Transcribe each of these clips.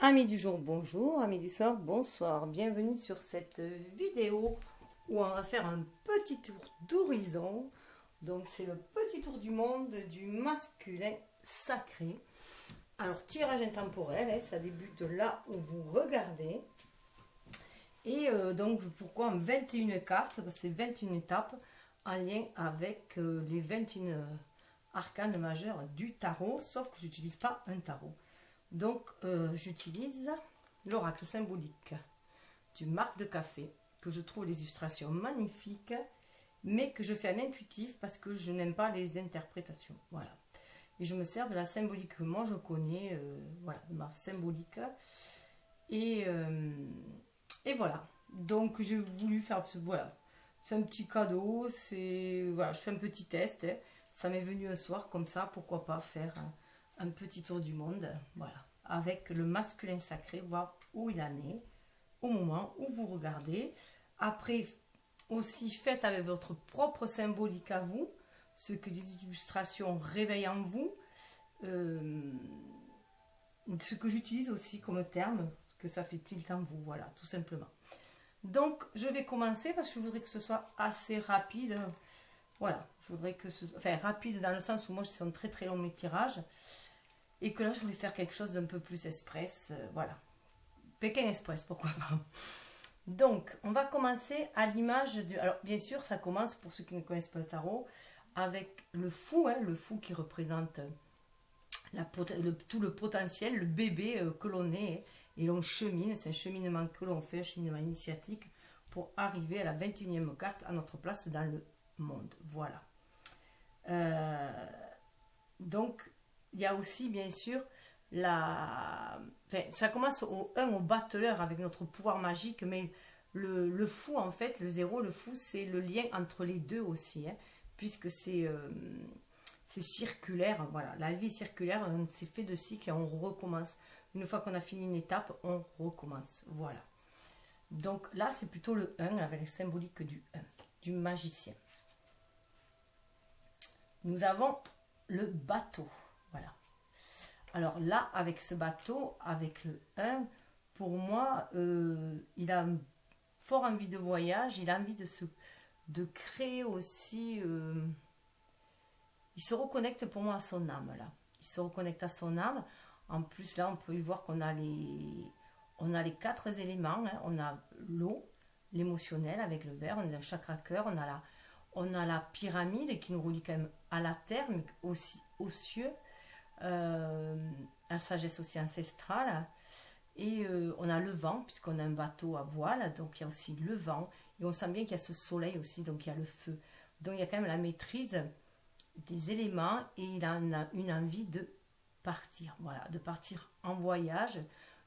Amis du jour, bonjour. Amis du soir, bonsoir. Bienvenue sur cette vidéo où on va faire un petit tour d'horizon. Donc c'est le petit tour du monde du masculin sacré. Alors tirage intemporel, ça débute là où vous regardez. Et donc pourquoi en 21 cartes? Parce que c'est 21 étapes en lien avec les 21 arcanes majeurs du tarot. Sauf que je n'utilise pas un tarot. Donc, j'utilise l'oracle symbolique du marc de café, que je trouve les illustrations magnifiques, mais que je fais en intuitif parce que je n'aime pas les interprétations. Voilà. Et je me sers de la symbolique que moi je connais, voilà, de ma symbolique. Et voilà. Donc, j'ai voulu faire ce. Voilà. C'est un petit cadeau. C'est. Voilà, je fais un petit test. Ça m'est venu un soir comme ça. Pourquoi pas faire un petit tour du monde, voilà, avec le masculin sacré, voir où il en est, au moment où vous regardez. Après, aussi, faites avec votre propre symbolique à vous, ce que les illustrations réveillent en vous, ce que j'utilise aussi comme terme, ce que ça fait tilt en vous, voilà, tout simplement. Donc, je vais commencer parce que je voudrais que ce soit assez rapide. Voilà, je voudrais que ce soit... Enfin, rapide dans le sens où moi, je sens très très long mes tirages. Et que là, je voulais faire quelque chose d'un peu plus express. Voilà. Pékin Express, pourquoi pas. Donc, on va commencer à l'image du... Alors, bien sûr, ça commence, pour ceux qui ne connaissent pas le tarot, avec le fou, le fou qui représente tout le potentiel, le bébé que l'on est. Et l'on chemine, c'est un cheminement que l'on fait, un cheminement initiatique, pour arriver à la 21e carte, à notre place dans le monde. Voilà. Donc, il y a aussi, bien sûr, ça commence au 1, au battleur, avec notre pouvoir magique, mais le fou, en fait, le 0, le fou, c'est le lien entre les deux aussi, puisque c'est circulaire, voilà. La vie est circulaire, c'est fait de cycles et on recommence. Une fois qu'on a fini une étape, on recommence, voilà. Donc là, c'est plutôt le 1, avec la symbolique du 1, du magicien. Nous avons le bateau. Voilà. Alors là, avec ce bateau, avec le 1, pour moi, il a fort envie de voyage, il a envie de créer aussi... il se reconnecte pour moi à son âme, là. Il se reconnecte à son âme. En plus, là, on peut y voir qu'on a les 4 éléments. On a l'eau, l'émotionnel avec le verre, on a le chakra cœur, on a la pyramide qui nous relie quand même à la terre, mais aussi aux cieux. La sagesse aussi ancestrale, et on a le vent puisqu'on a un bateau à voile, donc il y a aussi le vent, et on sent bien qu'il y a ce soleil aussi, donc il y a le feu, donc il y a quand même la maîtrise des éléments, et il a une envie de partir, voilà, de partir en voyage,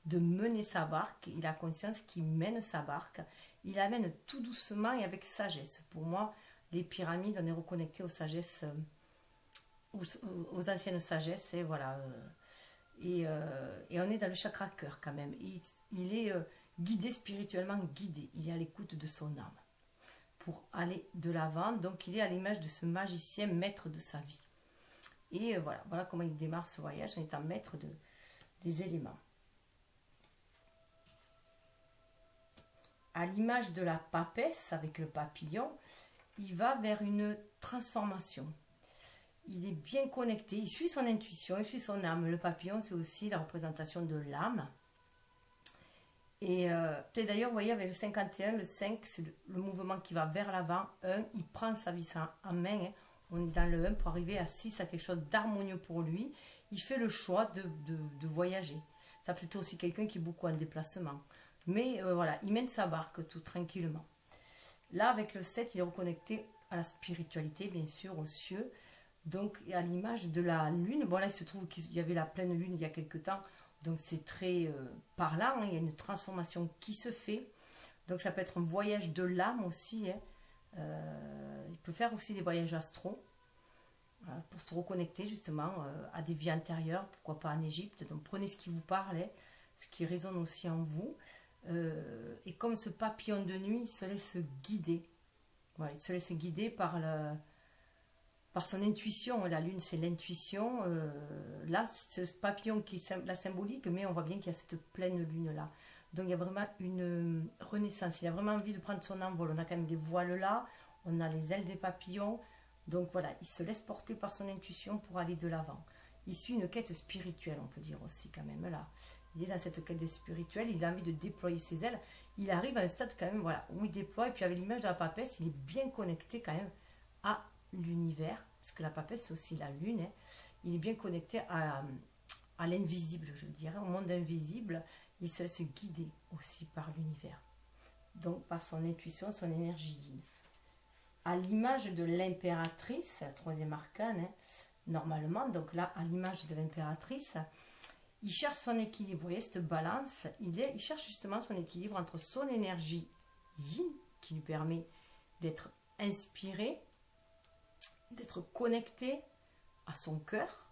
de mener sa barque. Il a conscience qu'il mène sa barque, il amène tout doucement et avec sagesse. Pour moi, les pyramides, on est reconnecté aux sagesses, aux anciennes sagesses, et voilà. Et on est dans le chakra cœur quand même. Il est guidé, spirituellement guidé. Il est à l'écoute de son âme pour aller de l'avant. Donc il est à l'image de ce magicien maître de sa vie. Et voilà comment il démarre ce voyage en étant maître des éléments. À l'image de la papesse avec le papillon, il va vers une transformation. Il est bien connecté, il suit son intuition, il suit son âme. Le papillon, c'est aussi la représentation de l'âme. Et d'ailleurs, vous voyez, avec le 51, le 5, c'est le mouvement qui va vers l'avant. 1, il prend sa vie en main. On est dans le 1 pour arriver à 6, à quelque chose d'harmonieux pour lui. Il fait le choix de voyager. Ça peut être aussi quelqu'un qui est beaucoup en déplacement. Mais voilà, il mène sa barque tout tranquillement. Là, avec le 7, il est reconnecté à la spiritualité, bien sûr, aux cieux. Donc, à l'image de la lune, bon là, il se trouve qu'il y avait la pleine lune il y a quelques temps, donc c'est très parlant, il y a une transformation qui se fait. Donc, ça peut être un voyage de l'âme aussi. Il peut faire aussi des voyages astraux pour se reconnecter justement à des vies antérieures, pourquoi pas en Égypte. Donc, prenez ce qui vous parle, ce qui résonne aussi en vous. Et comme ce papillon de nuit, il se laisse guider. Voilà, il se laisse guider par par son intuition. La lune, c'est l'intuition. Là, ce papillon qui est la symbolique, mais on voit bien qu'il y a cette pleine lune-là. Donc, il y a vraiment une renaissance. Il a vraiment envie de prendre son envol. On a quand même des voiles là, on a les ailes des papillons. Donc, voilà, il se laisse porter par son intuition pour aller de l'avant. Il suit une quête spirituelle, on peut dire aussi quand même là. Il est dans cette quête spirituelle, il a envie de déployer ses ailes. Il arrive à un stade quand même, voilà, où il déploie. Et puis, avec l'image de la papesse, il est bien connecté quand même à l'univers, parce que la papesse c'est aussi la lune, hein. Il est bien connecté à l'invisible, je dirais, au monde invisible. Il se laisse guider aussi par l'univers, donc par son intuition, son énergie yin. À l'image de l'impératrice, la troisième arcane, hein, normalement, donc là, à l'image de l'impératrice, il cherche son équilibre. Vous voyez, cette balance, il cherche justement son équilibre entre son énergie yin, qui lui permet d'être inspiré, d'être connecté à son cœur,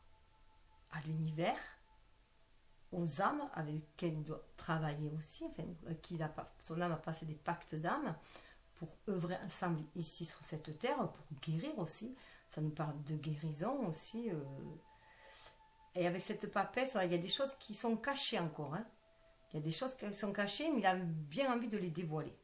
à l'univers, aux âmes avec lesquelles il doit travailler aussi, enfin, son âme a passé des pactes d'âme pour œuvrer ensemble ici sur cette terre, pour guérir aussi. Ça nous parle de guérison aussi. Et avec cette papesse, il y a des choses qui sont cachées encore. Hein. Il y a des choses qui sont cachées, mais il a bien envie de les dévoiler.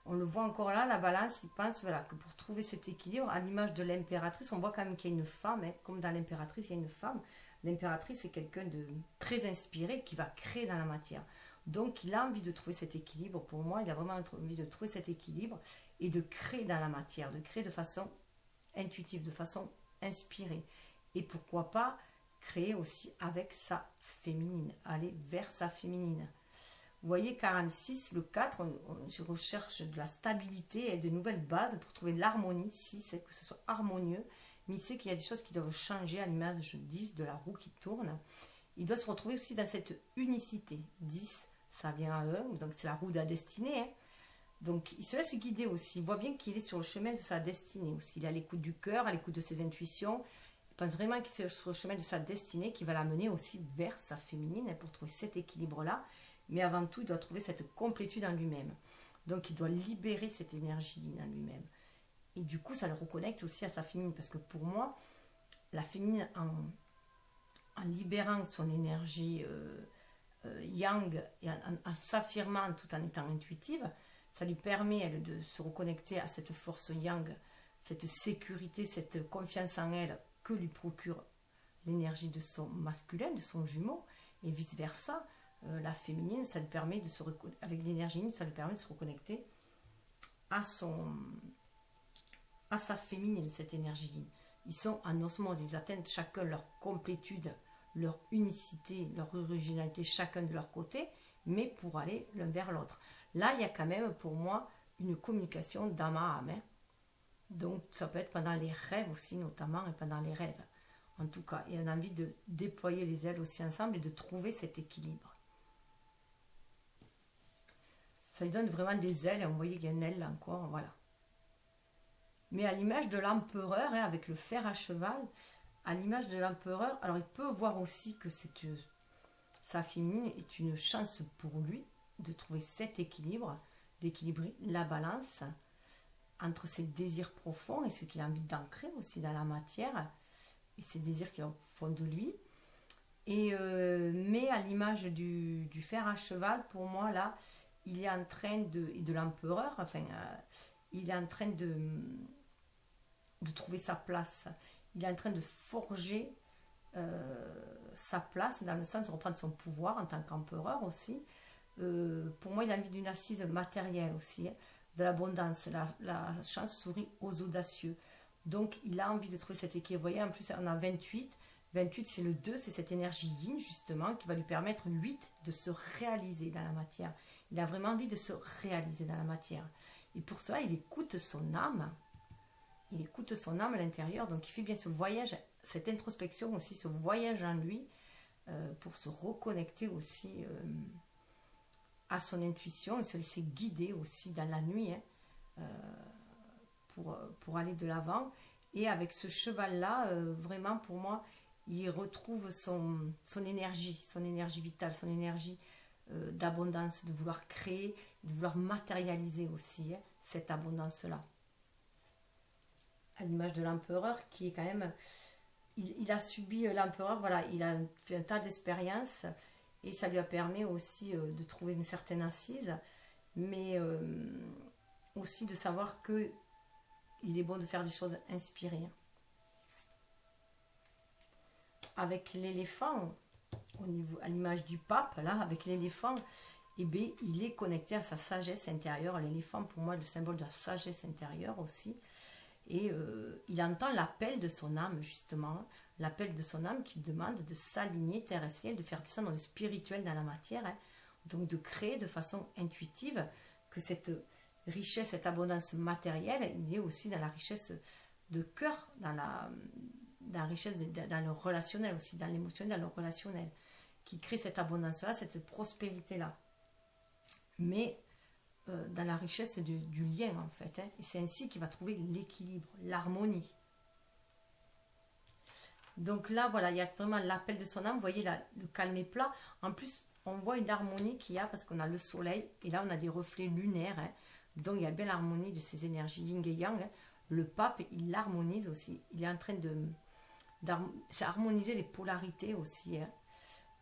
On le voit encore là, la balance, il pense voilà, que pour trouver cet équilibre, à l'image de l'impératrice, on voit quand même qu'il y a une femme, hein, comme dans l'impératrice, il y a une femme. L'impératrice, c'est quelqu'un de très inspiré qui va créer dans la matière. Donc, il a envie de trouver cet équilibre. Pour moi, il a vraiment envie de trouver cet équilibre et de créer dans la matière, de créer de façon intuitive, de façon inspirée. Et pourquoi pas créer aussi avec sa féminine, aller vers sa féminine. Vous voyez, 46, le 4, je recherche de la stabilité et de nouvelles bases pour trouver l'harmonie, si c'est que ce soit harmonieux, mais il sait qu'il y a des choses qui doivent changer à l'image 10 de la roue qui tourne. Il doit se retrouver aussi dans cette unicité. 10, ça vient à 1, donc c'est la roue de la destinée. Hein. Donc il se laisse guider aussi, il voit bien qu'il est sur le chemin de sa destinée aussi. Il est à l'écoute du cœur, à l'écoute de ses intuitions. Il pense vraiment qu'il est sur le chemin de sa destinée qui va l'amener aussi vers sa féminine pour trouver cet équilibre-là. Mais avant tout, il doit trouver cette complétude en lui-même. Donc, il doit libérer cette énergie en lui-même. Et du coup, ça le reconnecte aussi à sa féminine. Parce que pour moi, la féminine, en libérant son énergie yang et en s'affirmant tout en étant intuitive, ça lui permet elle, de se reconnecter à cette force yang, cette sécurité, cette confiance en elle que lui procure l'énergie de son masculin, de son jumeau, et vice-versa. La féminine, ça lui permet de se avec l'énergie, ça lui permet de se reconnecter à sa féminine, cette énergie. Ils sont en osmose, ils atteignent chacun leur complétude, leur unicité, leur originalité, chacun de leur côté, mais pour aller l'un vers l'autre. Là, il y a quand même pour moi une communication d'âme à âme. Hein. Donc, ça peut être pendant les rêves aussi, notamment, et pendant les rêves. En tout cas, il y a une envie de déployer les ailes aussi ensemble et de trouver cet équilibre. Ça lui donne vraiment des ailes, et vous voyez qu'il y a une aile là encore, voilà. Mais à l'image de l'empereur, hein, avec le fer à cheval, à l'image de l'empereur, alors il peut voir aussi que sa féminine est une chance pour lui de trouver cet équilibre, d'équilibrer la balance entre ses désirs profonds et ce qu'il a envie d'ancrer aussi dans la matière, et ses désirs qui sont au fond de lui. Mais à l'image du fer à cheval, pour moi, là, il est en train de l'empereur, enfin, il est en train de trouver sa place. Il est en train de forger sa place, dans le sens de reprendre son pouvoir en tant qu'empereur aussi. Pour moi, il a envie d'une assise matérielle aussi, hein, de l'abondance. La chance sourit aux audacieux. Donc, il a envie de trouver cet équilibre. Vous voyez, en plus, on a 28. 28, c'est le 2, c'est cette énergie yin, justement, qui va lui permettre, 8, de se réaliser dans la matière. Il a vraiment envie de se réaliser dans la matière. Et pour cela, il écoute son âme. Il écoute son âme à l'intérieur. Donc, il fait bien ce voyage, cette introspection aussi, ce voyage en lui, pour se reconnecter aussi à son intuition et se laisser guider aussi dans la nuit, hein, pour aller de l'avant. Et avec ce cheval-là, vraiment, pour moi, il retrouve son énergie vitale, son énergie d'abondance, de vouloir créer, de vouloir matérialiser aussi, hein, cette abondance-là. à l'image de l'empereur qui est quand même... Il a subi l'empereur, voilà, il a fait un tas d'expériences et ça lui a permis aussi de trouver une certaine assise, mais aussi de savoir que il est bon de faire des choses inspirées. Avec l'éléphant, à l'image du pape, là, avec l'éléphant, eh bien, il est connecté à sa sagesse intérieure. L'éléphant, pour moi, est le symbole de la sagesse intérieure aussi. Et il entend l'appel de son âme, justement, l'appel de son âme qui demande de s'aligner terre et ciel, de faire descendre le spirituel dans la matière, hein. Donc de créer de façon intuitive que cette richesse, cette abondance matérielle, il est aussi dans la richesse de cœur, dans la richesse, dans le relationnel aussi, dans l'émotionnel, dans le relationnel, qui crée cette abondance-là, cette prospérité-là. Mais dans la richesse du lien en fait, hein. Et c'est ainsi qu'il va trouver l'équilibre, l'harmonie. Donc là voilà, il y a vraiment l'appel de son âme, vous voyez là, le calme est plat. En plus on voit une harmonie qu'il y a parce qu'on a le soleil et là on a des reflets lunaires, hein. Donc il y a bien l'harmonie de ces énergies yin et yang, hein. Le pape il l'harmonise aussi, il est en train d'harmoniser les polarités aussi, hein.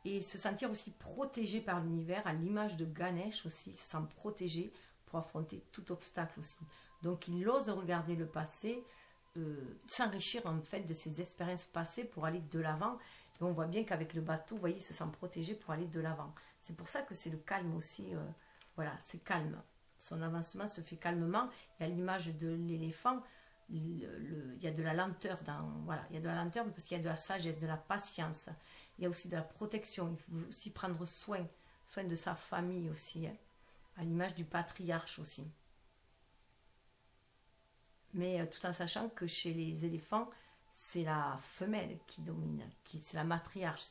Et se sentir aussi protégé par l'univers, à l'image de Ganesh aussi, se sent protégé pour affronter tout obstacle aussi. Donc il ose regarder le passé, s'enrichir en fait de ses expériences passées pour aller de l'avant. Et on voit bien qu'avec le bateau, vous voyez, il se sent protégé pour aller de l'avant. C'est pour ça que c'est le calme aussi, voilà, c'est calme. Son avancement se fait calmement. Et à l'image de l'éléphant, il y a de la lenteur voilà, il y a de la lenteur parce qu'il y a de la sagesse, de la patience. Il y a aussi de la protection. Il faut aussi prendre soin de sa famille aussi, hein, à l'image du patriarche aussi. Mais tout en sachant que chez les éléphants, c'est la femelle qui domine, c'est la matriarche.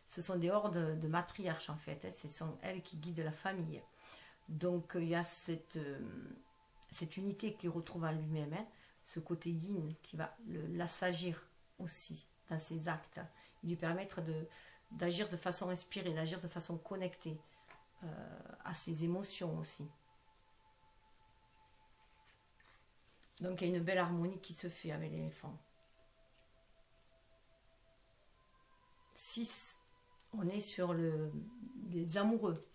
Ce sont des hordes de matriarches en fait, hein, ce sont elles qui guident la famille. Donc il y a cette unité qu'il retrouve en lui-même, hein, ce côté yin qui va l'assagir aussi dans ses actes, lui permettre d'agir de façon inspirée, d'agir de façon connectée à ses émotions aussi. Donc il y a une belle harmonie qui se fait avec l'éléphant. 6, on est sur des amoureux.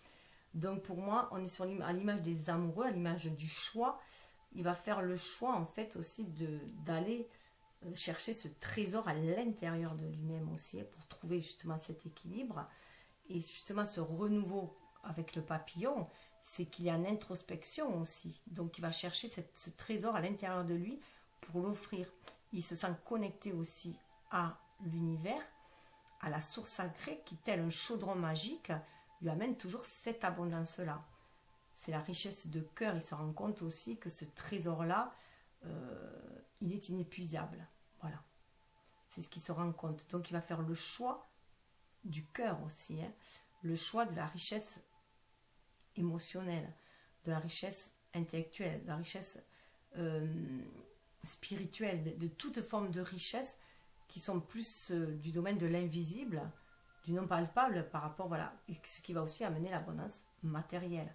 Donc pour moi, on est à l'image des amoureux, à l'image du choix. Il va faire le choix en fait aussi d'aller chercher ce trésor à l'intérieur de lui-même aussi, pour trouver justement cet équilibre. Et justement ce renouveau avec le papillon, c'est qu'il y a une introspection aussi. Donc il va chercher ce trésor à l'intérieur de lui pour l'offrir. Il se sent connecté aussi à l'univers, à la source sacrée qui, tel un chaudron magique, lui amène toujours cette abondance-là. C'est la richesse de cœur. Il se rend compte aussi que ce trésor-là, il est inépuisable. Voilà. C'est ce qu'il se rend compte. Donc il va faire le choix du cœur aussi, hein. Le choix de la richesse émotionnelle, de la richesse intellectuelle, de la richesse spirituelle, de toute forme de richesse qui sont plus du domaine de l'invisible, du non palpable par rapport, voilà, et ce qui va aussi amener l'abondance matérielle.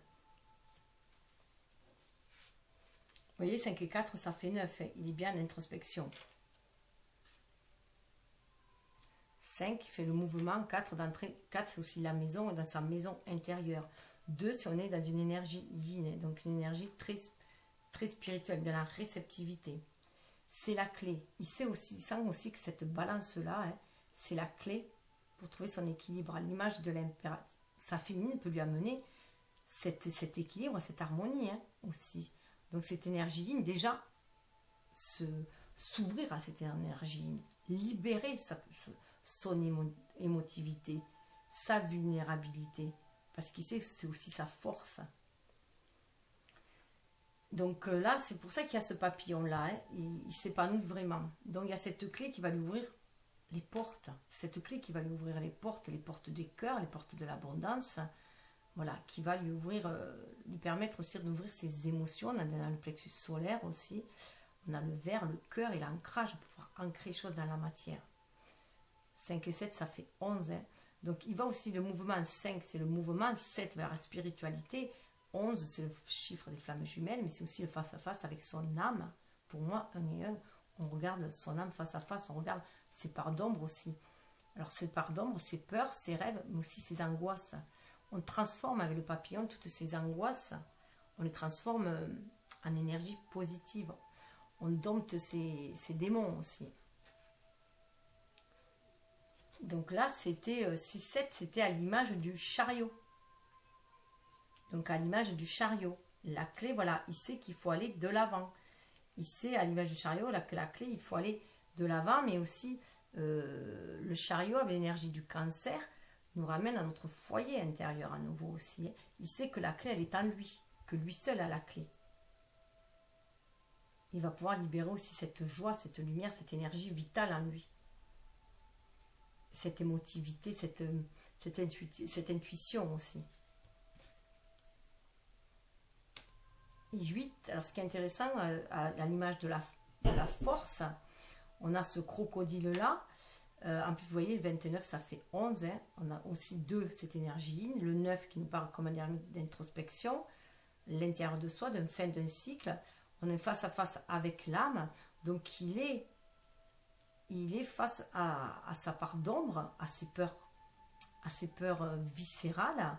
Vous voyez, 5 et 4, ça fait 9, hein. Il est bien en introspection. 5 fait le mouvement, 4 d'entrée, 4 c'est aussi la maison, dans sa maison intérieure. 2 si on est dans une énergie yin, donc une énergie très, très spirituelle, de la réceptivité. C'est la clé. Il sent aussi que cette balance-là, hein, c'est la clé pour trouver son équilibre. À l'image de l'impératrice, sa féminine peut lui amener cet équilibre, cette harmonie, hein, aussi. Donc cette énergie yin, déjà, s'ouvrir à cette énergie yin, libérer son émotivité, sa vulnérabilité, parce qu'il sait que c'est aussi sa force. Donc là, c'est pour ça qu'il y a ce papillon-là, hein, il s'épanouit vraiment. Donc il y a cette clé qui va lui ouvrir les portes, cette clé qui va lui ouvrir les portes des cœurs, les portes de l'abondance, voilà, qui va lui ouvrir, lui permettre aussi d'ouvrir ses émotions. On a dans le plexus solaire aussi, on a le verre, le cœur et l'ancrage pour pouvoir ancrer les choses dans la matière. 5 et 7, ça fait 11. Hein. Donc il va aussi le mouvement 5, c'est le mouvement 7 vers la spiritualité. 11, c'est le chiffre des flammes jumelles, mais c'est aussi le face-à-face avec son âme. Pour moi, 1 et 1, On regarde son âme face à face, on regarde ses parts d'ombre aussi. Alors ces parts d'ombre, ses peurs, ses rêves, mais aussi ses angoisses. On transforme avec le papillon toutes ces angoisses, on les transforme en énergie positive. On dompte ces démons aussi. Donc là, c'était 6-7, c'était à l'image du chariot. Donc à l'image du chariot. La clé, voilà, il sait qu'il faut aller de l'avant. Il sait à l'image du chariot que la clé, il faut aller de l'avant, mais aussi le chariot avec l'énergie du cancer nous ramène à notre foyer intérieur à nouveau aussi. Il sait que la clé, elle est en lui, que lui seul a la clé. Il va pouvoir libérer aussi cette joie, cette lumière, cette énergie vitale en lui. Cette émotivité, cette intuition aussi. Et 8, alors ce qui est intéressant, à l'image de la force, on a ce crocodile-là. En plus, vous voyez, 29, ça fait 11. Hein. On a aussi 2, cette énergie. Le 9 qui nous parle comme d'introspection, l'intérieur de soi, d'une fin d'un cycle. On est face à face avec l'âme. Donc, il est face à sa part d'ombre, à ses peurs viscérales.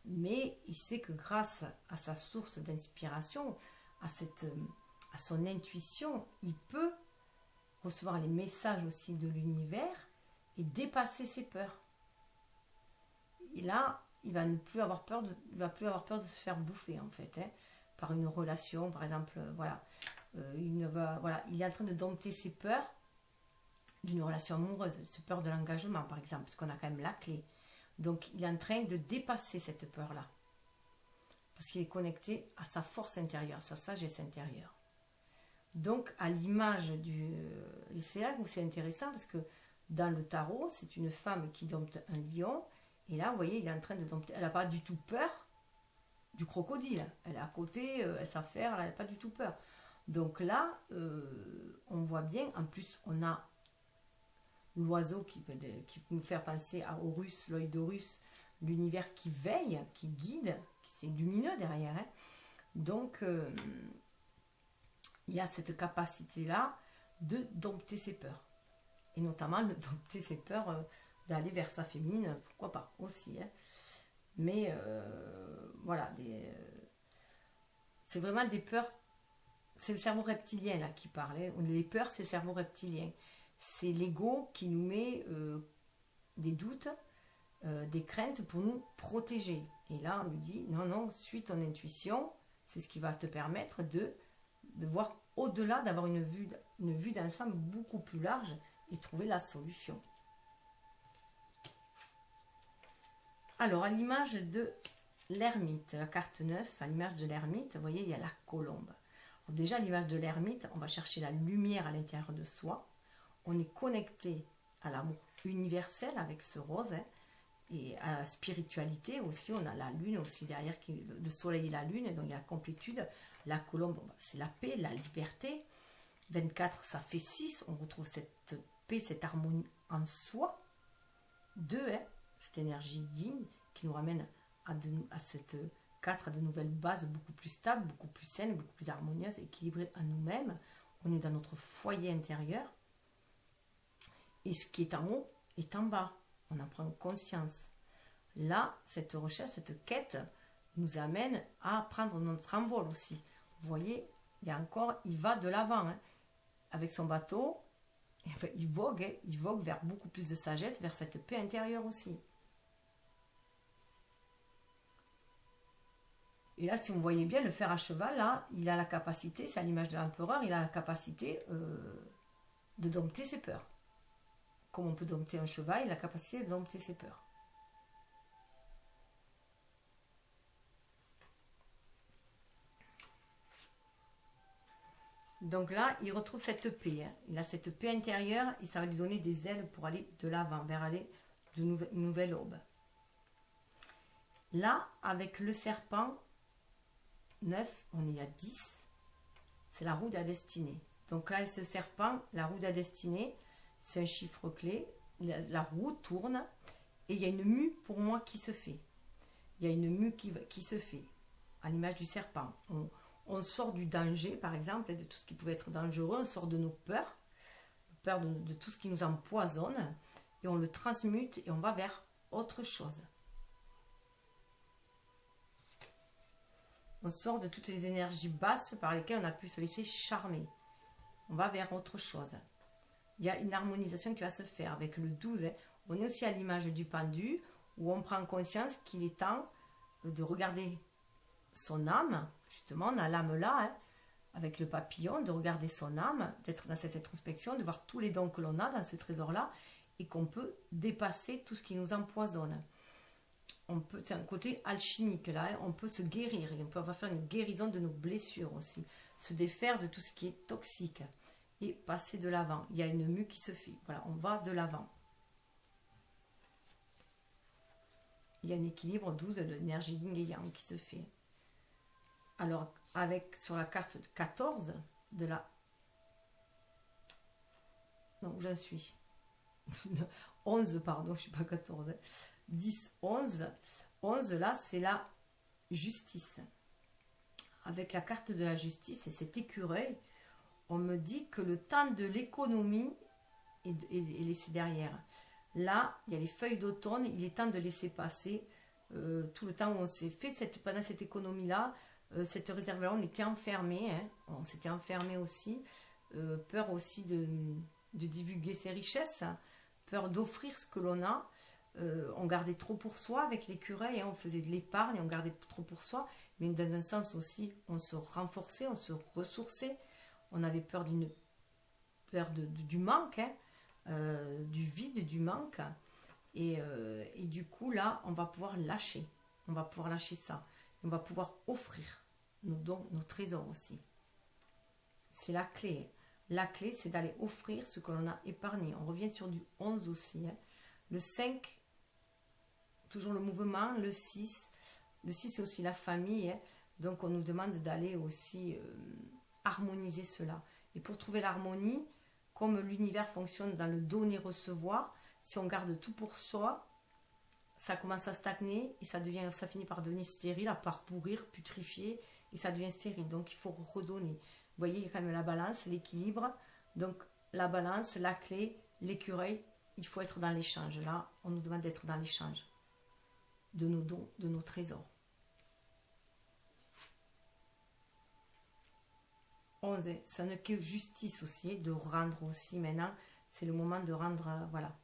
Mais il sait que grâce à sa source d'inspiration, à son intuition, il peut recevoir les messages aussi de l'univers et dépasser ses peurs. Et là, il va plus avoir peur de se faire bouffer en fait, hein, par une relation, par exemple, voilà. Il est en train de dompter ses peurs d'une relation amoureuse, ses peurs de l'engagement par exemple, parce qu'on a quand même la clé. Donc il est en train de dépasser cette peur-là, parce qu'il est connecté à sa force intérieure, sa sagesse intérieure. Donc, à l'image du... C'est là où c'est intéressant, parce que dans le tarot, c'est une femme qui dompte un lion. Et là, vous voyez, il est en train de dompter... Elle n'a pas du tout peur du crocodile. Elle est à côté, elle sait faire, elle n'a pas du tout peur. Donc là, on voit bien, en plus, on a l'oiseau qui peut nous faire penser à Horus, l'œil d'Horus, l'univers qui veille, qui guide, c'est lumineux derrière. Hein. Donc... il y a cette capacité-là de dompter ses peurs. Et notamment de dompter ses peurs d'aller vers sa féminine, pourquoi pas aussi. Hein. Mais voilà, c'est vraiment des peurs. C'est le cerveau reptilien là qui parle. Hein. Les peurs, c'est le cerveau reptilien. C'est l'ego qui nous met des doutes, des craintes pour nous protéger. Et là, on lui dit, non, suis ton intuition, c'est ce qui va te permettre de voir au-delà, d'avoir une vue d'ensemble beaucoup plus large et trouver la solution. Alors, à l'image de l'ermite, la carte 9, à l'image de l'ermite, vous voyez, il y a la colombe. Alors déjà, à l'image de l'ermite, on va chercher la lumière à l'intérieur de soi. On est connecté à l'amour universel avec ce rose, hein, et à la spiritualité aussi. On a la lune aussi derrière, le soleil et la lune, donc il y a la complétude. La colombe, c'est la paix, la liberté. 24, ça fait 6. On retrouve cette paix, cette harmonie en soi. 2, hein, cette énergie yin qui nous ramène à cette 4, à de nouvelles bases beaucoup plus stables, beaucoup plus saines, beaucoup plus harmonieuses, équilibrées à nous-mêmes. On est dans notre foyer intérieur. Et ce qui est en haut est en bas. On en prend conscience. Là, cette recherche, cette quête nous amène à prendre notre envol aussi. Vous voyez, il va de l'avant. Hein. Avec son bateau, il vogue vers beaucoup plus de sagesse, vers cette paix intérieure aussi. Et là, si vous voyez bien, le fer à cheval, là, il a la capacité, c'est à l'image de l'empereur, il a la capacité de dompter ses peurs. Comme on peut dompter un cheval, il a la capacité de dompter ses peurs. Donc là, il retrouve cette paix. Hein. Il a cette paix intérieure et ça va lui donner des ailes pour aller de l'avant, vers aller de une nouvelle aube. Là, avec le serpent 9, on est à 10. C'est la roue de la destinée. Donc là, ce serpent, la roue de la destinée, c'est un chiffre clé. La roue tourne et il y a une mue pour moi qui se fait. Il y a une mue qui se fait à l'image du serpent. On sort du danger, par exemple, de tout ce qui pouvait être dangereux, on sort de nos peurs, de tout ce qui nous empoisonne, et on le transmute et on va vers autre chose. On sort de toutes les énergies basses par lesquelles on a pu se laisser charmer. On va vers autre chose. Il y a une harmonisation qui va se faire avec le 12. On est aussi à l'image du pendu, où on prend conscience qu'il est temps de regarder son âme, justement, on a l'âme là, avec le papillon, de regarder son âme, d'être dans cette introspection, de voir tous les dons que l'on a dans ce trésor-là, et qu'on peut dépasser tout ce qui nous empoisonne. C'est un côté alchimique là, on peut se guérir, et on peut faire une guérison de nos blessures aussi, se défaire de tout ce qui est toxique, et passer de l'avant. Il y a une mue qui se fait, voilà, on va de l'avant. Il y a un équilibre 12 de l'énergie yin et yang qui se fait. Alors, sur la carte 14 de la... Non, où j'en suis 11, pardon, je ne suis pas 14. 10, 11. 11, là, c'est la justice. Avec la carte de la justice et cet écureuil, on me dit que le temps de l'économie est laissé derrière. Là, il y a les feuilles d'automne, il est temps de laisser passer tout le temps où on s'est fait pendant cette économie-là. Cette réserve-là, on était enfermé, on s'était enfermé aussi, peur aussi de divulguer ses richesses, peur d'offrir ce que l'on a, on gardait trop pour soi avec l'écureuil, on faisait de l'épargne, on gardait trop pour soi, mais dans un sens aussi, on se renforçait, on se ressourçait, on avait peur du manque, du vide, du manque, et du coup là, on va pouvoir lâcher ça. On va pouvoir offrir nos dons, nos trésors aussi. C'est la clé. La clé, c'est d'aller offrir ce que l'on a épargné. On revient sur du 11 aussi. Le 5, toujours le mouvement. Le 6, c'est aussi la famille. Donc, on nous demande d'aller aussi harmoniser cela. Et pour trouver l'harmonie, comme l'univers fonctionne dans le donner-recevoir, si on garde tout pour soi, ça commence à stagner et ça finit par devenir stérile, par pourrir, putrifier, et ça devient stérile. Donc il faut redonner. Vous voyez, il y a quand même la balance, l'équilibre. Donc la balance, la clé, l'écureuil, il faut être dans l'échange. Là, on nous demande d'être dans l'échange de nos dons, de nos trésors. 11, ça n'est que justice aussi, de rendre aussi maintenant. C'est le moment de rendre, voilà.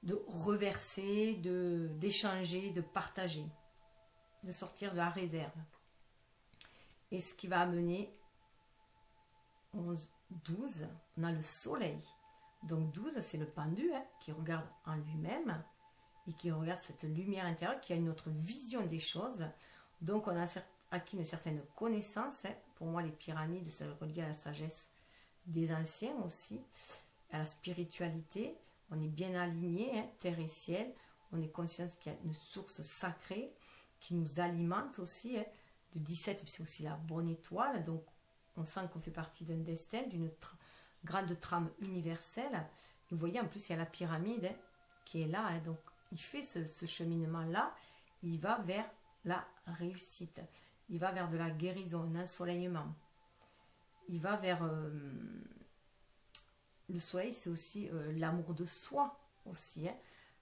De reverser, d'échanger, de partager, de sortir de la réserve. Et ce qui va amener 11, 12, on a le soleil. Donc 12, c'est le pendu qui regarde en lui-même et qui regarde cette lumière intérieure, qui a une autre vision des choses. Donc on a acquis une certaine connaissance. Pour moi, les pyramides, c'est relié à la sagesse des anciens aussi, à la spiritualité. On est bien aligné, terre et ciel. On est conscient qu'il y a une source sacrée qui nous alimente aussi. Le 17, c'est aussi la bonne étoile. Donc, on sent qu'on fait partie d'un destin, d'une grande trame universelle. Et vous voyez, en plus, il y a la pyramide qui est là. Donc, il fait ce cheminement-là. Il va vers la réussite. Il va vers de la guérison, un ensoleillement. Il va vers... Le soleil, c'est aussi l'amour de soi aussi.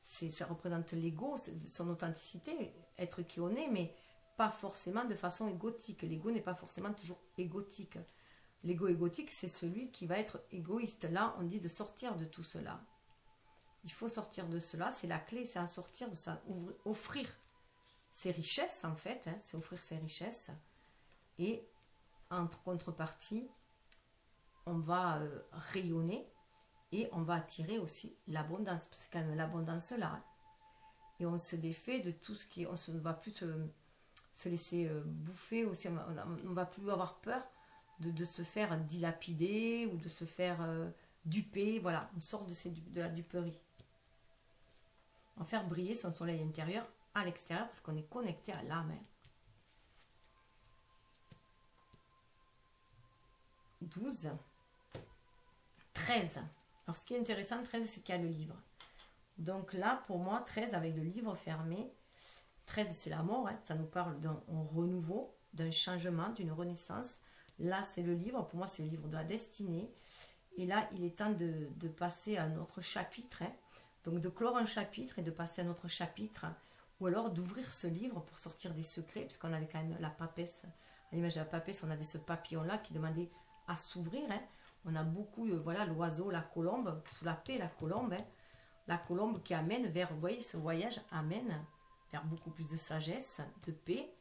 Ça représente l'ego, son authenticité, être qui on est, mais pas forcément de façon égotique. L'ego n'est pas forcément toujours égotique. L'ego égotique, c'est celui qui va être égoïste. Là, on dit de sortir de tout cela. Il faut sortir de cela, c'est la clé, c'est en sortir de ça, offrir ses richesses en fait, c'est offrir ses richesses. Et en contrepartie, on va rayonner et on va attirer aussi l'abondance. C'est quand même l'abondance là. Et on se défait de tout ce qui est... On ne va plus se laisser bouffer aussi. On ne va plus avoir peur de se faire dilapider ou de se faire duper. Voilà, on sort de la duperie. On va faire briller son soleil intérieur à l'extérieur parce qu'on est connecté à l'âme. 12. 13. Alors, ce qui est intéressant, 13, c'est qu'il y a le livre. Donc là, pour moi, 13, avec le livre fermé, 13, c'est la mort. Ça nous parle d'un renouveau. d'un changement, d'une renaissance. Là, c'est le livre. Pour moi, c'est le livre de la destinée. Et là, il est temps de passer à un autre chapitre. Hein. Donc, de clore un chapitre et de passer à un autre chapitre. Ou alors d'ouvrir ce livre pour sortir des secrets. Puisqu'on avait quand même la papesse. À l'image de la papesse, on avait ce papillon-là qui demandait à s'ouvrir. Hein. On a beaucoup, voilà, l'oiseau, la colombe. Sous la paix, la colombe. Hein. La colombe qui amène vers, vous voyez, ce voyage amène vers beaucoup plus de sagesse, de paix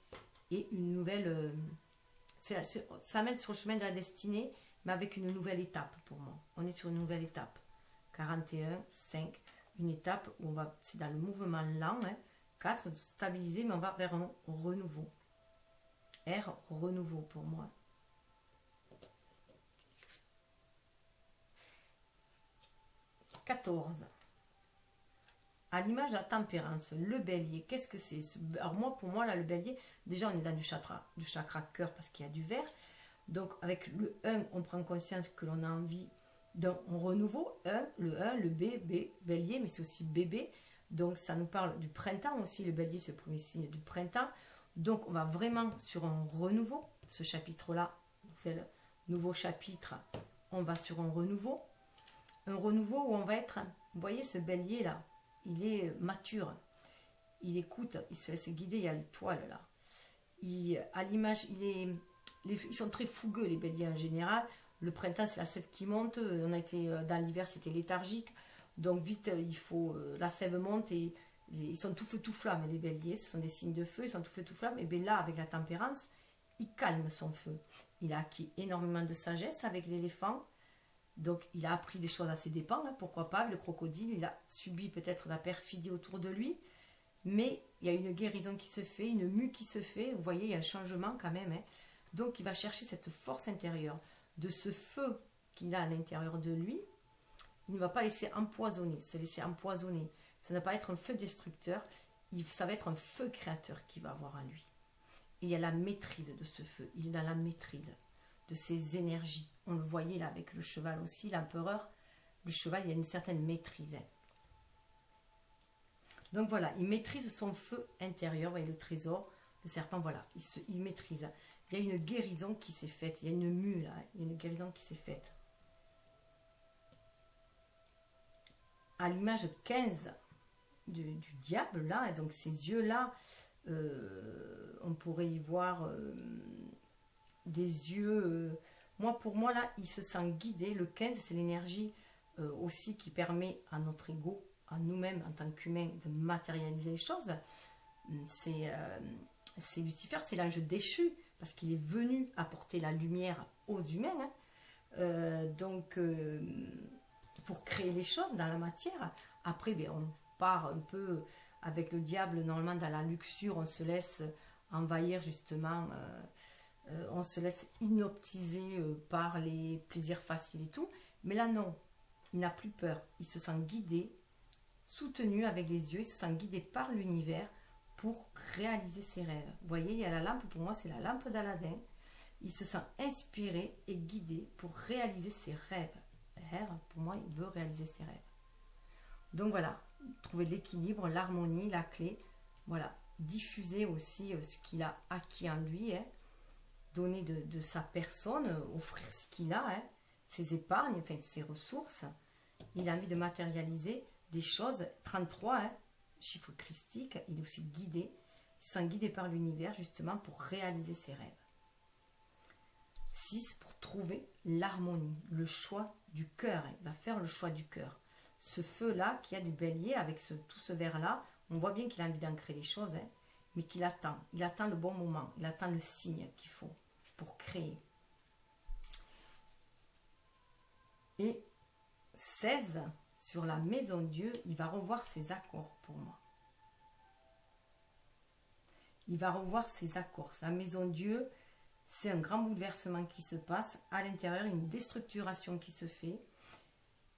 et une nouvelle... ça amène sur le chemin de la destinée, mais avec une nouvelle étape pour moi. On est sur une nouvelle étape. 41, 5, une étape où on va, c'est dans le mouvement lent, hein, 4, stabiliser, mais on va vers un renouveau. R, renouveau pour moi. « 14. À l'image de la tempérance, le bélier, qu'est-ce que c'est? Alors moi, pour moi, là, le bélier, déjà, on est dans du chakra cœur parce qu'il y a du vert. Donc, avec le 1, on prend conscience que l'on a envie d'un renouveau. Le bélier, mais c'est aussi bébé. Donc, ça nous parle du printemps aussi. Le bélier, c'est le premier signe du printemps. Donc, on va vraiment sur un renouveau. Ce chapitre-là, c'est le nouveau chapitre. On va sur un renouveau. Un renouveau où on va être, vous voyez ce bélier-là, il est mature, il écoute, il se laisse guider, il y a l'étoile là. À l'image, ils sont très fougueux les béliers en général. Le printemps, c'est la sève qui monte. On a été dans l'hiver, c'était léthargique. Donc vite, il faut la sève monte et ils sont tout feu tout flamme les béliers. Ce sont des signes de feu, ils sont tout feu tout flamme. Et bien là, avec la tempérance, il calme son feu. Il a acquis énormément de sagesse avec l'éléphant. Donc, il a appris des choses à ses dépens, hein, pourquoi pas, le crocodile, il a subi peut-être la perfidie autour de lui, mais il y a une guérison qui se fait, une mue qui se fait, vous voyez, il y a un changement quand même. Hein. Donc, il va chercher cette force intérieure, de ce feu qu'il a à l'intérieur de lui, il ne va pas laisser empoisonner, se laisser empoisonner. Ça ne va pas être un feu destructeur, ça va être un feu créateur qu'il va avoir en lui. Et il y a la maîtrise de ce feu, il est dans la maîtrise de ses énergies. On le voyait là avec le cheval aussi, l'empereur. Le cheval, il y a une certaine maîtrise. Donc voilà, il maîtrise son feu intérieur. Vous voyez le trésor, le serpent, voilà, il maîtrise. Il y a une guérison qui s'est faite. Il y a une mue là, il y a une guérison qui s'est faite. À l'image 15 du diable là, et donc ces yeux-là, on pourrait y voir des yeux... pour moi, là, il se sent guidé. Le 15, c'est l'énergie aussi qui permet à notre ego, à nous-mêmes, en tant qu'humains, de matérialiser les choses. C'est Lucifer, c'est l'ange déchu, parce qu'il est venu apporter la lumière aux humains. Hein. Pour créer les choses dans la matière. Après, on part un peu avec le diable, normalement, dans la luxure, on se laisse envahir, justement... on se laisse inoptiser par les plaisirs faciles et tout. Mais là, non. Il n'a plus peur. Il se sent guidé, soutenu avec les yeux. Il se sent guidé par l'univers pour réaliser ses rêves. Vous voyez, il y a la lampe. Pour moi, c'est la lampe d'Aladin. Il se sent inspiré et guidé pour réaliser ses rêves. Pour moi, il veut réaliser ses rêves. Donc voilà. Trouver l'équilibre, l'harmonie, la clé. Voilà. Diffuser aussi ce qu'il a acquis en lui. Hein. Donner de sa personne, offrir ce qu'il a, hein, ses épargnes, enfin ses ressources. Il a envie de matérialiser des choses. 33, hein, chiffre christique, il est aussi guidé. Il se sent guidé par l'univers justement pour réaliser ses rêves. 6, pour trouver l'harmonie, le choix du cœur. Il va faire le choix du cœur. Ce feu-là qui a du bélier avec tout ce vert-là, on voit bien qu'il a envie d'ancrer les choses, hein, mais qu'il attend. Il attend le bon moment, il attend le signe qu'il faut pour créer. Et 16, sur la maison Dieu, il va revoir ses accords pour moi. Il va revoir ses accords. La maison Dieu, c'est un grand bouleversement qui se passe. À l'intérieur, une déstructuration qui se fait.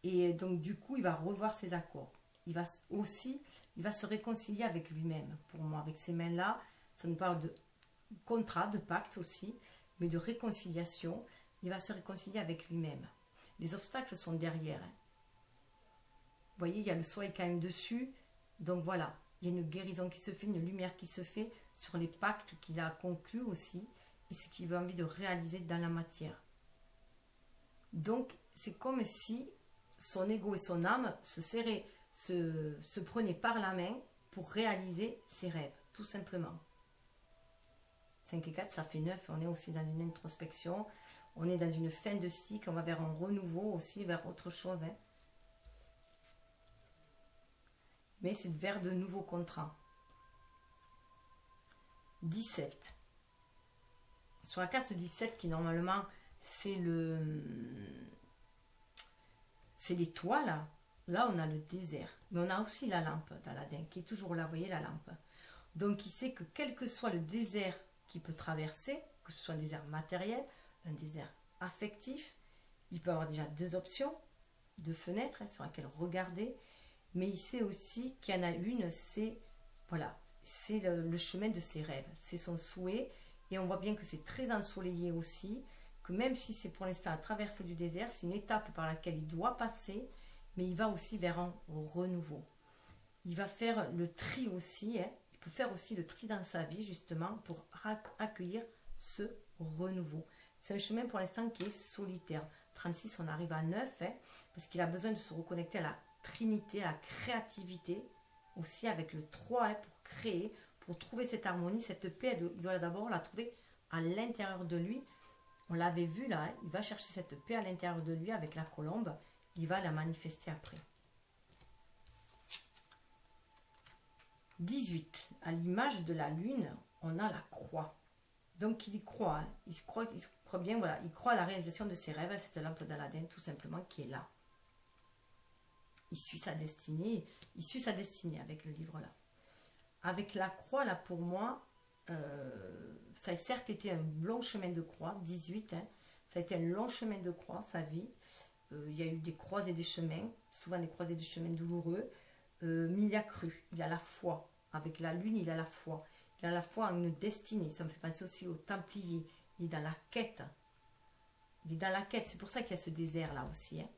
Et donc, du coup, il va revoir ses accords. Il va se réconcilier avec lui-même, pour moi, avec ces mains-là. Ça nous parle de contrat, de pacte aussi, mais de réconciliation. Il va se réconcilier avec lui-même. Les obstacles sont derrière. Hein. Vous voyez, il y a le soleil quand même dessus. Donc voilà, il y a une guérison qui se fait, une lumière qui se fait sur les pactes qu'il a conclus aussi. et ce qu'il a envie de réaliser dans la matière. Donc, c'est comme si son ego et son âme se prenaient par la main pour réaliser ses rêves, tout simplement. 5 et 4, ça fait 9. On est aussi dans une introspection. On est dans une fin de cycle. On va vers un renouveau aussi, vers autre chose. Hein. Mais c'est vers de nouveaux contrats. 17. Sur la carte 17, qui normalement, c'est l'étoile. Là, on a le désert. Mais on a aussi la lampe d'Aladin, qui est toujours là. Vous voyez la lampe. Donc, il sait que quel que soit le désert qu'il peut traverser, que ce soit un désert matériel, un désert affectif, il peut avoir déjà 2 options, 2 fenêtres hein, sur lesquelles regarder, mais il sait aussi qu'il y en a une, c'est voilà, c'est le chemin de ses rêves, c'est son souhait, et on voit bien que c'est très ensoleillé aussi, que même si c'est pour l'instant à traverser du désert, c'est une étape par laquelle il doit passer, mais il va aussi vers un renouveau. Il va faire le tri aussi, hein, peut faire aussi le tri dans sa vie justement pour accueillir ce renouveau. C'est un chemin pour l'instant qui est solitaire. 36, on arrive à 9 hein, parce qu'il a besoin de se reconnecter à la trinité, à la créativité aussi avec le 3 hein, pour créer, pour trouver cette harmonie, cette paix. Il doit d'abord la trouver à l'intérieur de lui. On l'avait vu là, hein, il va chercher cette paix à l'intérieur de lui avec la colombe. Il va la manifester après. 18. À l'image de la lune, on a la croix. Donc il y croit, hein. il croit bien, voilà, il croit à la réalisation de ses rêves, à cette lampe d'Aladin tout simplement qui est là. Il suit sa destinée avec le livre là. Avec la croix là pour moi, ça a certes été un long chemin de croix, 18, hein, ça a été un long chemin de croix, sa vie. Il y a eu des croix et des chemins, souvent des croix et des chemins douloureux. Mais il a cru, il a la foi. Avec la lune, il a la foi. Il a la foi en une destinée. Ça me fait penser aussi aux Templiers. Il est dans la quête. Il est dans la quête. C'est pour ça qu'il y a ce désert-là aussi. Hein.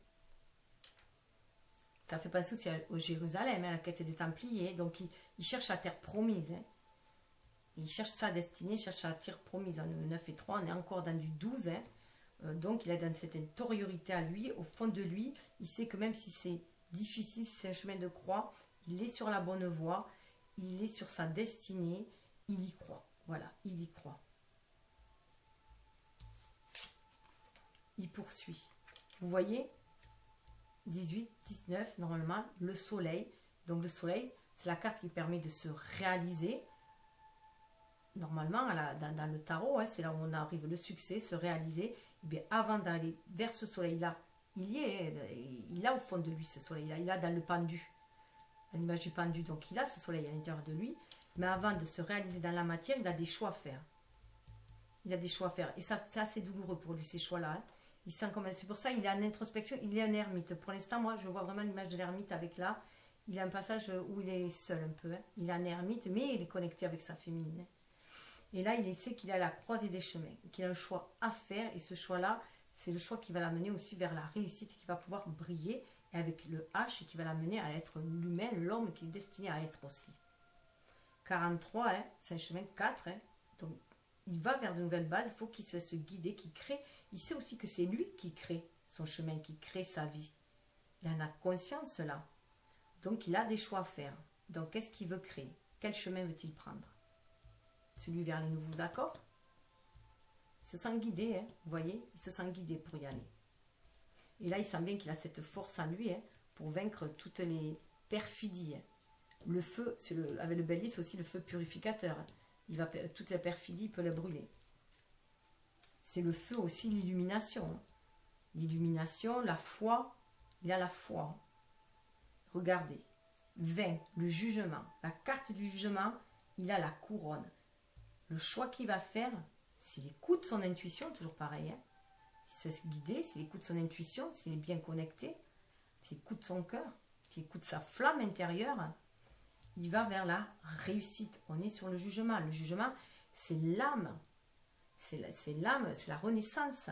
Ça fait penser aussi au Jérusalem, hein, la quête des Templiers. Donc, il cherche la terre promise. Hein. Il cherche sa destinée, il cherche la terre promise. En 9 et 3, on est encore dans du 12. Hein. Donc, il est dans cette intériorité à lui. Au fond de lui, il sait que même si c'est difficile, c'est un chemin de croix, il est sur la bonne voie, il est sur sa destinée, il y croit. Voilà, il y croit. Il poursuit. Vous voyez, 18, 19, normalement, le soleil. Donc le soleil, c'est la carte qui permet de se réaliser. Normalement, dans le tarot, hein, c'est là où on arrive le succès, se réaliser. Et bien, avant d'aller vers ce soleil-là, il a au fond de lui ce soleil-là, il a dans le pendu, à l'image du pendu, donc il a ce soleil à l'intérieur de lui, mais avant de se réaliser dans la matière, il a des choix à faire. Il a des choix à faire, et ça c'est assez douloureux pour lui, ces choix-là. Hein. Il sent comme c'est pour ça il est en introspection, il est un ermite. Pour l'instant, moi, je vois vraiment l'image de l'ermite avec là, il a un passage où il est seul un peu. Hein. Il est un ermite, mais il est connecté avec sa féminine. Hein. Et là, il sait qu'il a la croisée des chemins, qu'il a un choix à faire, et ce choix-là, c'est le choix qui va l'amener aussi vers la réussite, qui va pouvoir briller, et avec le H, et qui va l'amener à être l'humain, l'homme qui est destiné à être aussi. 43, hein, c'est un chemin de 4, hein, donc il va vers de nouvelles bases, il faut qu'il se laisse guider, qu'il crée. Il sait aussi que c'est lui qui crée son chemin, qui crée sa vie. Il en a conscience là. Donc il a des choix à faire. Donc qu'est-ce qu'il veut créer? Quel chemin veut-il prendre? Celui vers les nouveaux accords? Il se sent guidé, hein, vous voyez, il se sent guidé pour y aller. Et là, il sent bien qu'il a cette force en lui hein, pour vaincre toutes les perfidies. Hein. Le feu, avec le bélier, c'est aussi le feu purificateur. Hein. Toute la perfidie, il peut la brûler. C'est le feu aussi, l'illumination. Hein. L'illumination, la foi, il a la foi. Hein. Regardez, 20, le jugement. La carte du jugement, il a la couronne. Le choix qu'il va faire, s'il écoute son intuition, toujours pareil, hein, s'il se laisse guider, s'il écoute son intuition, s'il est bien connecté, s'il écoute son cœur, s'il écoute sa flamme intérieure, il va vers la réussite. On est sur le jugement. Le jugement, c'est l'âme. C'est l'âme, c'est la renaissance.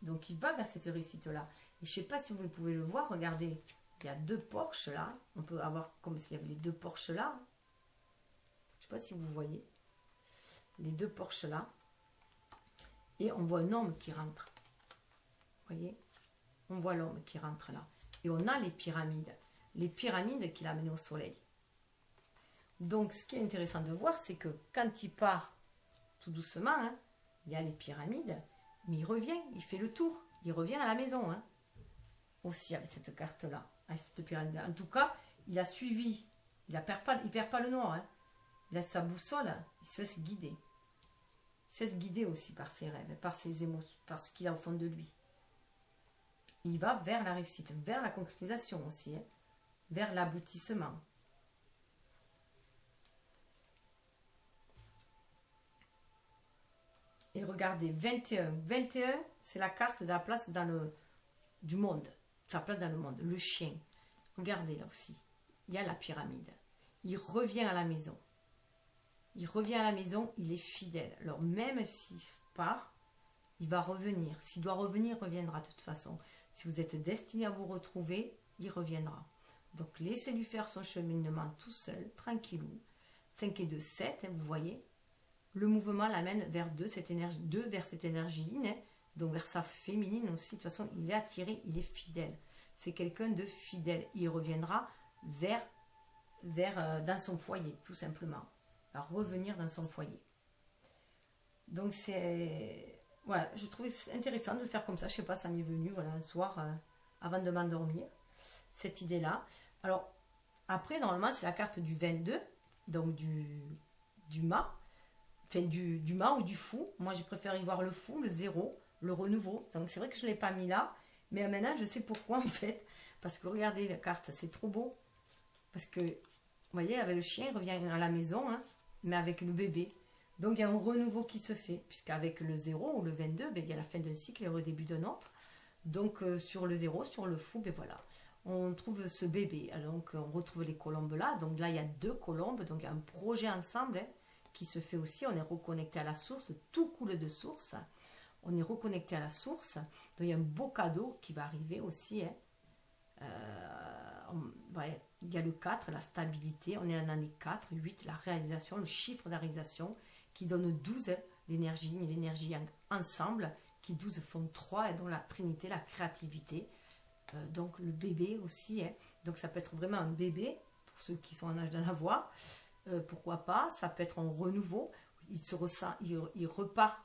Donc il va vers cette réussite-là. Et je ne sais pas si vous pouvez le voir, regardez, il y a 2 porches là. On peut avoir comme s'il y avait les 2 porches là. Je ne sais pas si vous voyez. Les 2 porches là. Et on voit un homme qui rentre. Vous voyez? On voit l'homme qui rentre là. Et on a les pyramides. Les pyramides qu'il a amenées au soleil. Donc, ce qui est intéressant de voir, c'est que quand il part tout doucement, hein, il y a les pyramides, mais il revient, il fait le tour. Il revient à la maison, hein, aussi avec cette carte-là, avec cette pyramide. En tout cas, il a suivi. Il ne perd pas le nord. Hein. Il a sa boussole, il se laisse guider. Il se laisse guider aussi par ses rêves, par ses émotions, par ce qu'il a au fond de lui. Il va vers la réussite, vers la concrétisation aussi, hein, vers l'aboutissement. Et regardez, 21. 21, c'est la carte de la place du monde. Sa place dans le monde. Le chien. Regardez là aussi. Il y a la pyramide. Il revient à la maison. Il revient à la maison, il est fidèle. Alors même s'il part, il va revenir. S'il doit revenir, il reviendra de toute façon. Si vous êtes destiné à vous retrouver, il reviendra. Donc laissez-lui faire son cheminement tout seul, tranquillou. 5 et 2, 7, hein, vous voyez. Le mouvement l'amène vers 2, vers cette énergie yin, hein, donc vers sa féminine aussi. De toute façon, il est attiré, il est fidèle. C'est quelqu'un de fidèle. Il reviendra dans son foyer, tout simplement. Il va revenir dans son foyer. Donc c'est... Voilà, je trouvais intéressant de le faire comme ça. Je sais pas, ça m'est venu, voilà, un soir, avant de m'endormir, cette idée-là. Alors, après, normalement, c'est la carte du 22, donc du mât. Enfin, du mât ou du fou. Moi, j'ai préféré y voir le fou, le 0, le renouveau. Donc, c'est vrai que je ne l'ai pas mis là. Mais maintenant, je sais pourquoi, en fait. Parce que, regardez la carte, c'est trop beau. Parce que, vous voyez, avec le chien, il revient à la maison, hein, mais avec le bébé. Donc, il y a un renouveau qui se fait. Puisqu'avec le 0 ou le 22, ben, il y a la fin d'un cycle et le début d'un autre. Donc, sur le 0, sur le fou, ben voilà. On trouve ce bébé. Donc, on retrouve les colombes là. Donc, là, il y a 2 colombes. Donc, il y a un projet ensemble, hein, qui se fait aussi. On est reconnecté à la source. Tout coule de source. On est reconnecté à la source. Donc, il y a un beau cadeau qui va arriver aussi. Hein. Il y a le 4, la stabilité. On est en année 4, 8, la réalisation, le chiffre de la réalisation qui donne 12, l'énergie et l'énergie ensemble, qui 12 font 3, et donc la trinité, la créativité. Donc le bébé aussi. Hein. Donc ça peut être vraiment un bébé, pour ceux qui sont en âge d'en avoir. Pourquoi pas, ça peut être un renouveau. Il repart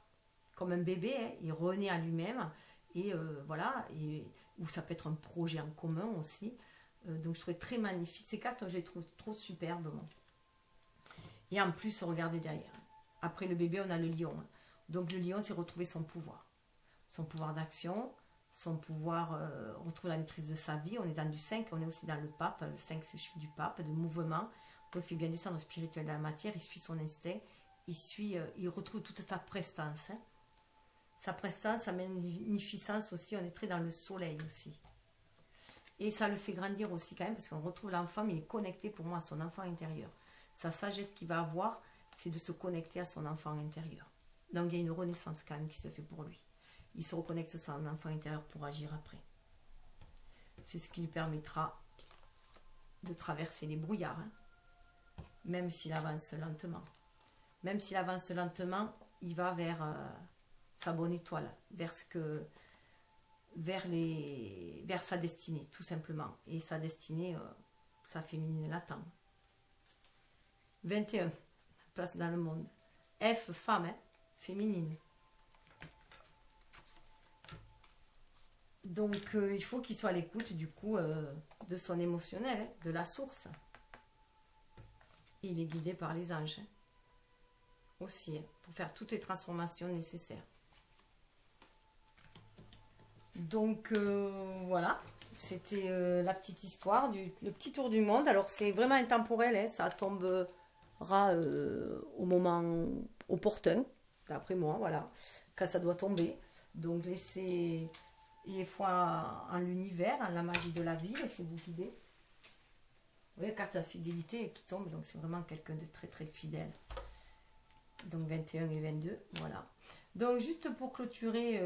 comme un bébé, hein. Il renaît à lui-même. Et voilà, ou ça peut être un projet en commun aussi. Donc je trouvais très magnifique. Ces cartes, je les trouve trop superbes. Bon. Et en plus, regardez derrière. Après le bébé, on a le lion. Donc le lion, c'est retrouver son pouvoir. Son pouvoir d'action, son pouvoir, retrouver la maîtrise de sa vie. On est dans du 5, on est aussi dans le pape. Le 5, c'est le chiffre du pape, de mouvement. Donc il fait bien descendre spirituel dans la matière, il suit son instinct, il retrouve toute sa prestance. Hein. Sa prestance, sa magnificence aussi, on est très dans le soleil aussi. Et ça le fait grandir aussi quand même, parce qu'on retrouve l'enfant, mais il est connecté pour moi à son enfant intérieur. Sa sagesse qu'il va avoir, c'est de se connecter à son enfant intérieur. Donc il y a une renaissance quand même qui se fait pour lui. Il se reconnecte à son enfant intérieur pour agir après. C'est ce qui lui permettra de traverser les brouillards, hein. Même s'il avance lentement. Même s'il avance lentement, il va vers sa bonne étoile, vers sa destinée, tout simplement. Et sa destinée, sa féminine l'attend. 21, place dans le monde. F, femme, hein, féminine. Donc, il faut qu'il soit à l'écoute, du coup, de son émotionnel, hein, de la source. Et il est guidé par les anges, hein, aussi, hein, pour faire toutes les transformations nécessaires. Donc, voilà. C'était la petite histoire, le petit tour du monde. Alors, c'est vraiment intemporel, hein, ça tombera au moment opportun, d'après moi, voilà, quand ça doit tomber. Donc, laissez... Et foi en l'univers, en la magie de la vie, laissez-vous guider. Vous voyez, la carte de la fidélité qui tombe, donc c'est vraiment quelqu'un de très très fidèle. Donc 21 et 22, voilà. Donc juste pour clôturer,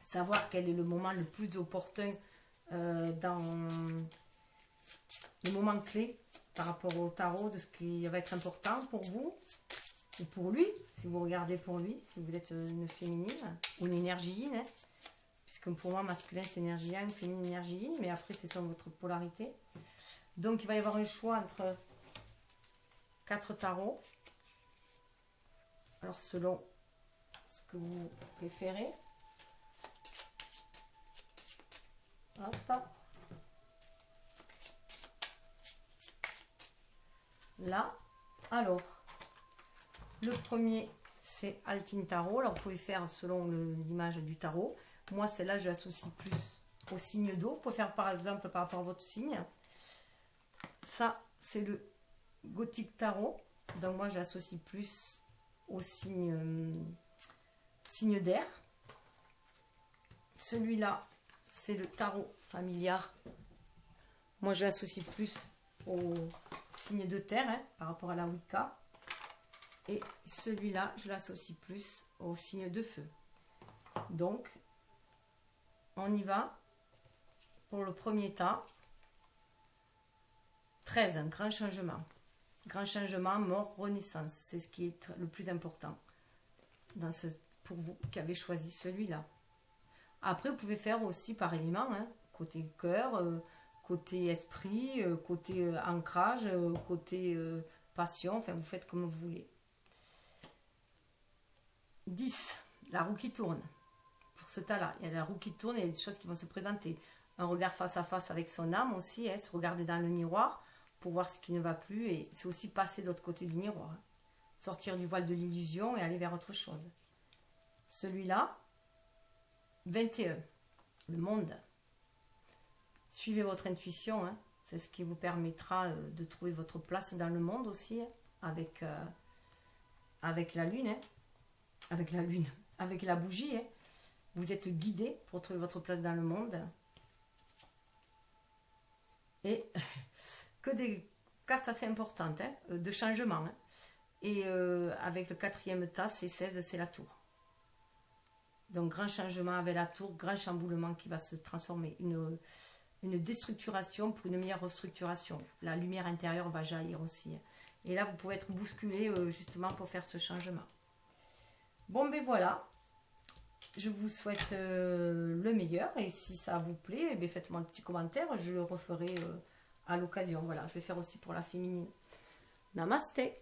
savoir quel est le moment le plus opportun dans le moment clé par rapport au tarot, de ce qui va être important pour vous. ou pour lui, si vous regardez pour lui, si vous êtes une féminine ou une énergie yin, hein, puisque pour moi, masculin, c'est énergie yang, féminine, énergie yin, mais après, c'est selon votre polarité. Donc, il va y avoir un choix entre 4 tarots. Alors, selon ce que vous préférez. Hop. Là, alors, le premier, c'est Altin Tarot. Alors, vous pouvez faire selon l'image du tarot. Moi, celle-là, je l'associe plus au signe d'eau. Vous pouvez faire, par exemple, par rapport à votre signe. Ça, c'est le Gothique Tarot. Donc, moi, j'associe plus au signe d'air. Celui-là, c'est le tarot familiar. Moi, je l'associe plus au signe de terre, hein, par rapport à la Wicca. Et celui-là, je l'associe plus au signe de feu. Donc, on y va pour le premier tas. 13, un grand changement. Grand changement, mort, renaissance. C'est ce qui est le plus important dans pour vous qui avez choisi celui-là. Après, vous pouvez faire aussi par élément, hein, côté cœur, côté esprit, côté ancrage, côté passion. Enfin, vous faites comme vous voulez. 10, la roue qui tourne. Pour ce tas-là, il y a la roue qui tourne, il y a des choses qui vont se présenter. Un regard face à face avec son âme aussi, hein, se regarder dans le miroir pour voir ce qui ne va plus. Et c'est aussi passer de l'autre côté du miroir. Hein. Sortir du voile de l'illusion et aller vers autre chose. Celui-là, 21, le monde. Suivez votre intuition, hein. C'est ce qui vous permettra de trouver votre place dans le monde aussi, hein, avec la lune, hein. Avec la bougie. Hein. Vous êtes guidé pour trouver votre place dans le monde. Et que des cartes assez importantes, hein, de changement. Hein. Et avec le 4e tas, c'est 16, c'est la tour. Donc, grand changement avec la tour, grand chamboulement qui va se transformer. Une déstructuration pour une meilleure restructuration. La lumière intérieure va jaillir aussi. Et là, vous pouvez être bousculé justement pour faire ce changement. Bon, ben voilà. Je vous souhaite le meilleur. Et si ça vous plaît, ben faites-moi un petit commentaire. Je le referai à l'occasion. Voilà, je vais faire aussi pour la féminine. Namasté.